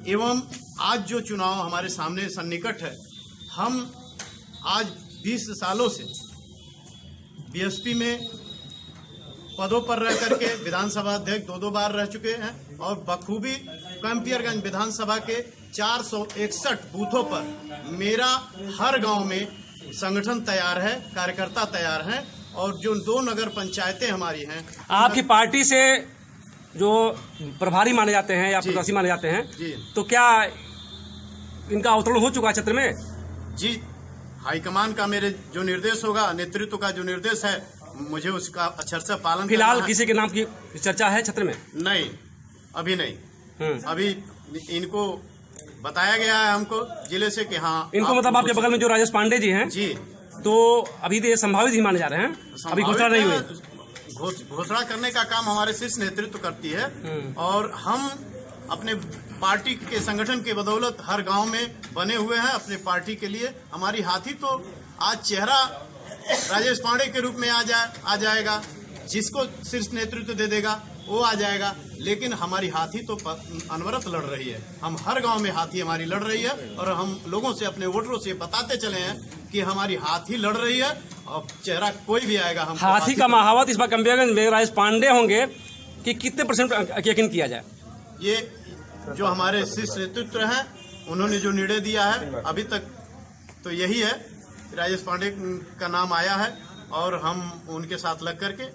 एवं आज जो चुनाव हमारे सामने सन्निकट है, हम आज 20 सालों से बीएसपी में पदों पर रह करके विधानसभा अध्यक्ष दो बार रह चुके हैं और बखूबी कैंपियरगंज विधानसभा के 461 बूथों पर मेरा हर गांव में संगठन तैयार है, कार्यकर्ता तैयार हैं और जो 2 नगर पंचायतें हमारी हैं। आपकी पार्टी से जो प्रभारी माने जाते हैं या प्रत्याशी माने जाते हैं जी, तो क्या इनका अवतरण हो चुका है क्षेत्र में? जी, हाईकमान का मेरे जो निर्देश होगा, नेतृत्व का जो निर्देश है, मुझे उसका अक्षर से पालन फिलहाल किसी के नाम की चर्चा है क्षेत्र में? नहीं, अभी नहीं। अभी इनको बताया गया है हमको जिले से कि हाँ इनको मतलब आपके बगल में जो राजेश पांडे जी हैं जी, तो अभी तो ये संभावित ही माने जा रहे हैं, अभी घोषणा नहीं हुई। घोषणा करने का काम हमारे शीर्ष नेतृत्व करती है और हम अपने पार्टी के संगठन के बदौलत हर गांव में बने हुए हैं अपने पार्टी के लिए। हमारी हाथी तो आज चेहरा राजेश पांडे के रूप में आ जाएगा, जिसको शीर्ष नेतृत्व दे देगा वो आ जाएगा, लेकिन हमारी हाथी तो अनवरत लड़ रही है। हम हर गांव में हाथी हमारी लड़ रही है और हम लोगों से, अपने वोटरों से बताते चले हैं कि हमारी हाथी लड़ रही है और चेहरा कोई भी आएगा हम हाथी का महावत इस बार कैंपियरगंज में राजेश पांडे होंगे कि कितने % यकीन किया जाए? ये जो हमारे शीर्ष नेतृत्व हैं उन्होंने जो निर्णय दिया है अभी तक तो यही है, राजेश पांडे का नाम आया है और हम उनके साथ लग करके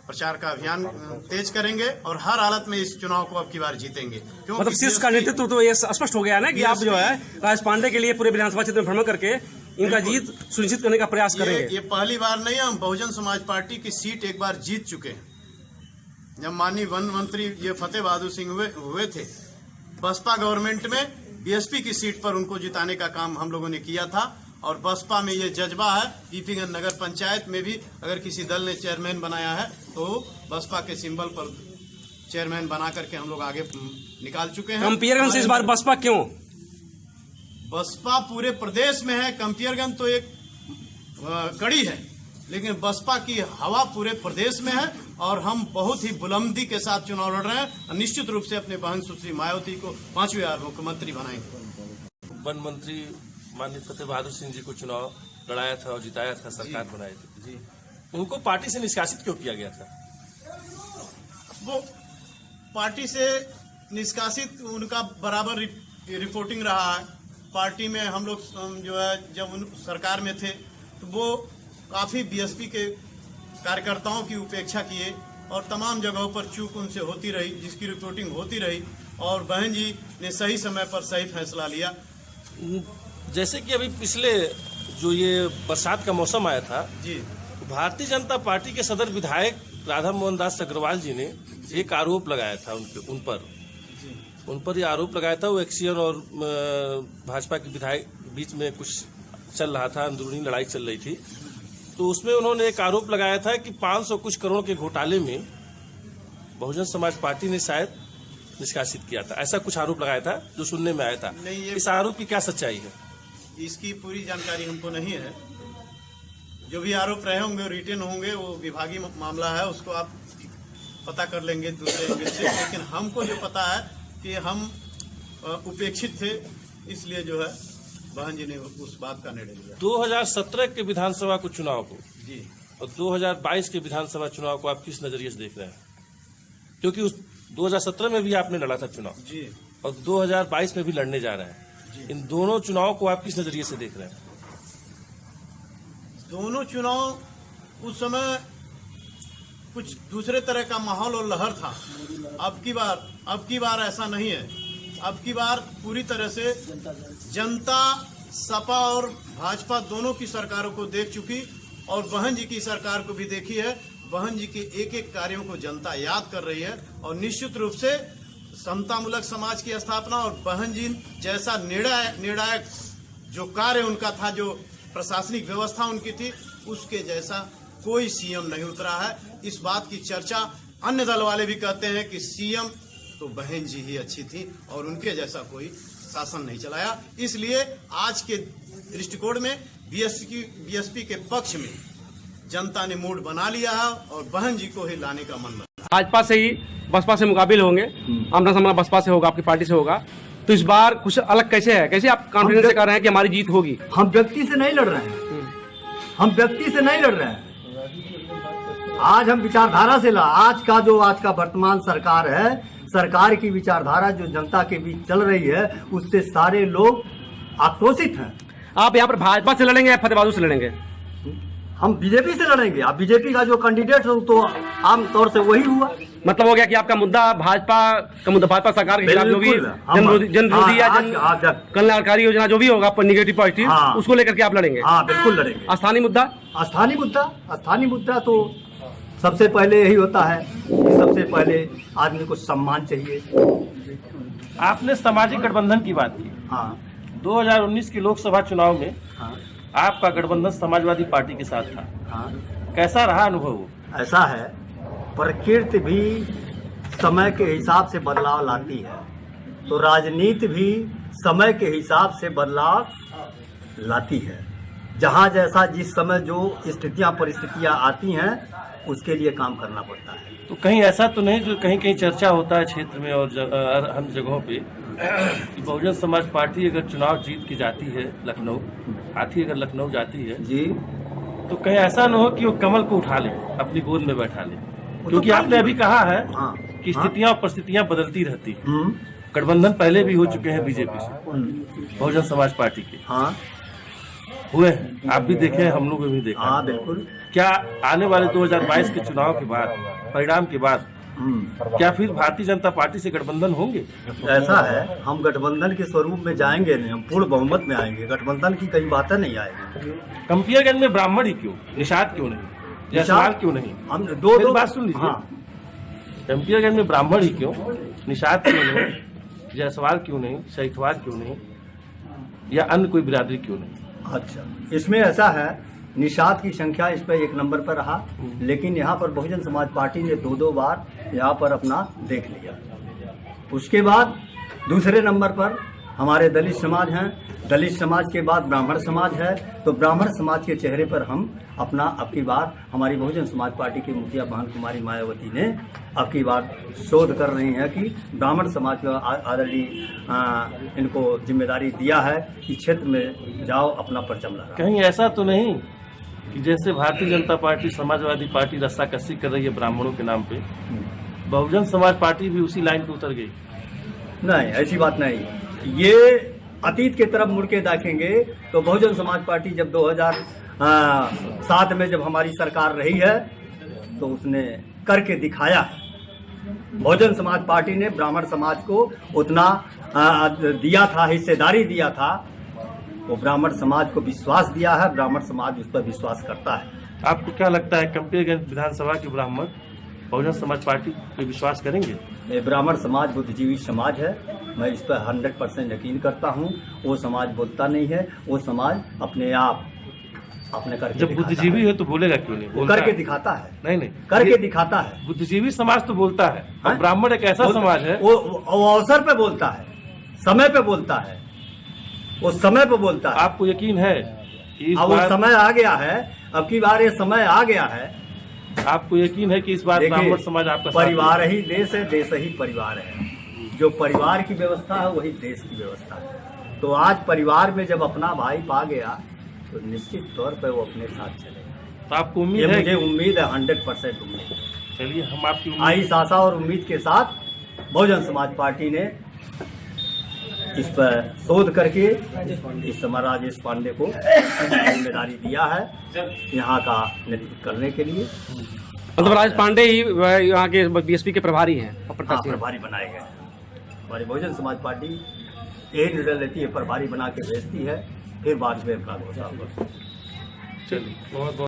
प्रचार का अभियान तेज करेंगे और हर हालत में इस चुनाव को अब की बार जीतेंगे। मतलब शीर्ष का नेतृत्व तो ये स्पष्ट हो गया ना कि आप जो है राजेश पांडे के लिए पूरे विधानसभा क्षेत्र में भ्रमण करके इनका जीत सुनिश्चित करने का प्रयास करेंगे। ये पहली बार नहीं है, हम बहुजन समाज पार्टी की सीट एक बार जीत चुके हैं। जब माननीय वन मंत्री ये फतेह बहादुर सिंह हुए थे, बसपा गवर्नमेंट में बीएसपी की सीट पर उनको जिताने का काम हम लोगों ने किया था और बसपा में ये जज्बा है। पीपीगंज नगर पंचायत में भी अगर किसी दल ने चेयरमैन बनाया है तो बसपा के सिंबल पर चेयरमैन बना करके हम लोग आगे निकाल चुके हैं। कैंपियरगंज से इस बार बसपा क्यों? बसपा पूरे प्रदेश में है, कैंपियरगंज तो एक कड़ी है, लेकिन बसपा की हवा पूरे प्रदेश में है और हम बहुत ही बुलंदी के साथ चुनाव लड़ रहे हैं। निश्चित रूप से अपने बहन सुश्री मायावती को 5वीं बार मुख्यमंत्री बनाएंगे। वन मंत्री माननीय फतेह बहादुर सिंह जी को चुनाव लड़ाया था और जिताया था, सरकार बनाई थी जी, उनको पार्टी से निष्कासित क्यों किया गया था? वो पार्टी से निष्कासित उनका बराबर रिपोर्टिंग रहा है। पार्टी में हम लोग जो है जब उन सरकार में थे तो वो काफी बीएसपी के कार्यकर्ताओं की उपेक्षा किए और तमाम जगहों पर चूक उनसे होती रही, जिसकी रिपोर्टिंग होती रही और बहन जी ने सही समय पर सही फैसला लिया। जैसे कि अभी पिछले जो ये बरसात का मौसम आया था जी, तो भारतीय जनता पार्टी के सदर विधायक राधा मोहन दास अग्रवाल जी ने एक आरोप लगाया था उन पर ये आरोप लगाया था, वो एक्सीएन और भाजपा के विधायक बीच में कुछ चल रहा था, अंदरूनी लड़ाई चल रही थी, तो उसमें उन्होंने एक आरोप लगाया था कि 500 कुछ करोड़ के घोटाले में बहुजन समाज पार्टी ने शायद निष्कासित किया था, ऐसा कुछ आरोप लगाया था जो सुनने में आया था। इस आरोप की क्या सच्चाई है? इसकी पूरी जानकारी हमको नहीं है। जो भी आरोप रहे होंगे रिटर्न होंगे, वो विभागीय मामला है, उसको आप पता कर लेंगे दूसरे एंगल से। लेकिन हमको जो पता है कि हम उपेक्षित थे, इसलिए जो है बहन जी ने उस बात का निर्णय लिया। 2017 के विधानसभा को चुनाव को जी और 2022 के विधानसभा चुनाव को आप किस नजरिए से देख रहे हैं? क्योंकि उस 2017 में भी आपने लड़ा था चुनाव जी और 2022 में भी लड़ने जा रहे हैं, इन दोनों चुनाव को आप किस नजरिए से देख रहे हैं? दोनों चुनाव उस समय कुछ दूसरे तरह का माहौल और लहर था। अब की बार ऐसा नहीं है। अब की बार पूरी तरह से जनता सपा और भाजपा दोनों की सरकारों को देख चुकी और बहन जी की सरकार को भी देखी है। बहन जी के एक एक कार्यों को जनता याद कर रही है और निश्चित रूप से समतामूलक समाज की स्थापना और बहन जी जैसा निर्णायक जो कार्य उनका था, जो प्रशासनिक व्यवस्था उनकी थी, उसके जैसा कोई सीएम नहीं उतरा है। इस बात की चर्चा अन्य दल वाले भी कहते हैं कि सीएम तो बहन जी ही अच्छी थी और उनके जैसा कोई शासन नहीं चलाया। इसलिए आज के दृष्टिकोण में बीएसपी के पक्ष में जनता ने मूड बना लिया है और बहन जी को ही लाने का मन बना। भाजपा से ही बसपा से मुकाबिल होंगे, आमना सामना बसपा से होगा, आपकी पार्टी से होगा, तो इस बार कुछ अलग कैसे है, कैसे आप कॉन्फिडेंस से कह रहे हैं कि हमारी जीत होगी? हम व्यक्ति से नहीं लड़ रहे हैं, हम व्यक्ति से नहीं लड़ रहे हैं। आज हम विचारधारा से आज का वर्तमान सरकार है, सरकार की विचारधारा जो जनता के बीच चल रही है, उससे सारे लोग आक्रोशित हैं। आप यहाँ पर भाजपा से लड़ेंगे या फतेहबाजू से लड़ेंगे? हम बीजेपी से लड़ेंगे। अब बीजेपी का जो कैंडिडेट है तो आम तौर से वही हुआ। मतलब हो गया कि आपका मुद्दा भाजपा का मुद्दा, भाजपा सरकार के खिलाफ जो भी जनविरोधी या कल्याणकारी योजना जो भी होगा आपको निगेटिव पॉजिटिव, उसको लेकर के आप लड़ेंगे? हाँ, बिल्कुल लड़ेंगे। स्थानीय मुद्दा, स्थानीय मुद्दा तो सबसे पहले यही होता है कि सबसे पहले आदमी को सम्मान चाहिए। आपने सामाजिक गठबंधन की बात की। हाँ, 2019 के लोकसभा चुनाव में हाँ, आपका गठबंधन समाजवादी पार्टी के साथ था। हाँ। कैसा रहा अनुभव? ऐसा है, प्रकृति भी समय के हिसाब से बदलाव लाती है, तो राजनीति भी समय के हिसाब से बदलाव लाती है। जहाँ जैसा जिस समय जो स्थितियाँ परिस्थितियाँ आती हैं, उसके लिए काम करना पड़ता है। तो कहीं ऐसा तो नहीं जो कहीं कहीं चर्चा होता है क्षेत्र में और हम जगहों पे कि बहुजन समाज पार्टी अगर चुनाव जीत की जाती है, लखनऊ आती अगर लखनऊ जाती है जी, तो कहीं ऐसा न हो कि वो कमल को उठा ले, अपनी गोद में बैठा ले, क्योंकि आपने अभी कहा है हाँ, कि स्थितियां और परिस्थितियां बदलती रहती है। गठबंधन पहले भी हो चुके हैं बीजेपी से, बहुजन समाज पार्टी के हाँ, हुए हैं, आप भी देखे हैं, हम लोग भी देखा। हाँ, बिल्कुल। क्या आने वाले 2022 के चुनाव के बाद, परिणाम के बाद, क्या फिर भारतीय जनता पार्टी से गठबंधन होंगे? ऐसा है, हम गठबंधन के स्वरूप में जाएंगे नहीं, हम पूर्ण बहुमत में आएंगे। गठबंधन की कई बातें नहीं आएगी। कंपियरगंज में ब्राह्मण ही क्यों, निषाद क्यों नहीं, जायसवाल क्यों नहीं? हम दो बात सुन लीजिए। हाँ। कंपियरगंज में ब्राह्मण ही क्यों, निषाद क्यों नहीं, जायसवाल क्यों नहीं, शहीदवाल क्यों नहीं, या अन्य कोई बिरादरी क्यों नहीं? अच्छा, इसमें ऐसा है, निषाद की संख्या इस पर 1 नंबर पर रहा, लेकिन यहाँ पर बहुजन समाज पार्टी ने 2-2 बार यहाँ पर अपना देख लिया। उसके बाद दूसरे नंबर पर हमारे दलित समाज हैं, दलित समाज के बाद ब्राह्मण समाज है, तो ब्राह्मण समाज के चेहरे पर हम अपना अब की बार हमारी बहुजन समाज पार्टी की मुखिया बहन कुमारी मायावती ने अब की बार शोध कर रही हैं कि ब्राह्मण समाज का ऑलरेडी इनको जिम्मेदारी दिया है कि क्षेत्र में जाओ, अपना परचम लहराओ। कहीं ऐसा तो नहीं कि जैसे भारतीय जनता पार्टी समाजवादी पार्टी रस्साकसी कर रही है ब्राह्मणों के नाम पे, बहुजन समाज पार्टी भी उसी लाइन पे उतर गई? नहीं, ऐसी बात नहीं। ये अतीत के तरफ मुड़ के देखेंगे तो बहुजन समाज पार्टी जब 2007 में जब हमारी सरकार रही है तो उसने करके दिखाया है। बहुजन समाज पार्टी ने ब्राह्मण समाज को उतना दिया था, हिस्सेदारी दिया था, वो ब्राह्मण समाज को विश्वास दिया है, ब्राह्मण समाज उस पर विश्वास करता है। आपको क्या लगता है कंपियरगंज विधानसभा के ब्राह्मण बहुजन समाज पार्टी पे विश्वास करेंगे? ये ब्राह्मण समाज बुद्धिजीवी समाज है, मैं इस पर 100% यकीन करता हूँ। वो समाज बोलता नहीं है, वो समाज अपने आप अपने करके जब बुद्धिजीवी है तो बोलेगा क्यों नहीं? बोलता करके है। दिखाता है। नहीं करके दिखाता है। बुद्धिजीवी समाज तो बोलता है, और ब्राह्मण एक ऐसा समाज है वो अवसर पे बोलता है, समय पे बोलता है, वो समय पे बोलता है। आपको यकीन है कि इस अब वो बार समय आ गया है, अब की बार ये समय आ गया है। आपको यकीन है कि इस बार ब्राह्मण समाज आपका साथ परिवार ही देश है, देश ही परिवार है। जो परिवार की व्यवस्था है वही देश की व्यवस्था है। तो आज परिवार में जब अपना भाई पा गया तो निश्चित तौर पर वो अपने साथ चलेगा। तो आपको उम्मीद ये है? मुझे उम्मीद है, 100% उम्मीद है। चलिए, हम आपकी आई आशा और उम्मीद के साथ बहुजन समाज पार्टी ने इस पर शोध करके इस समय राजेश पांडे को जिम्मेदारी दिया है यहाँ का नेतृत्व करने के लिए। मतलब राजेश पांडे ही यहाँ के बीएसपी के प्रभारी हैं और प्रत्याशी प्रभारी बनाए गए हैं। हमारी बहुजन समाज पार्टी यही निर्णय लेती है, प्रभारी बना के भेजती है, फिर बाद में अपना घोषणा करती है। चलिए, बहुत बहुत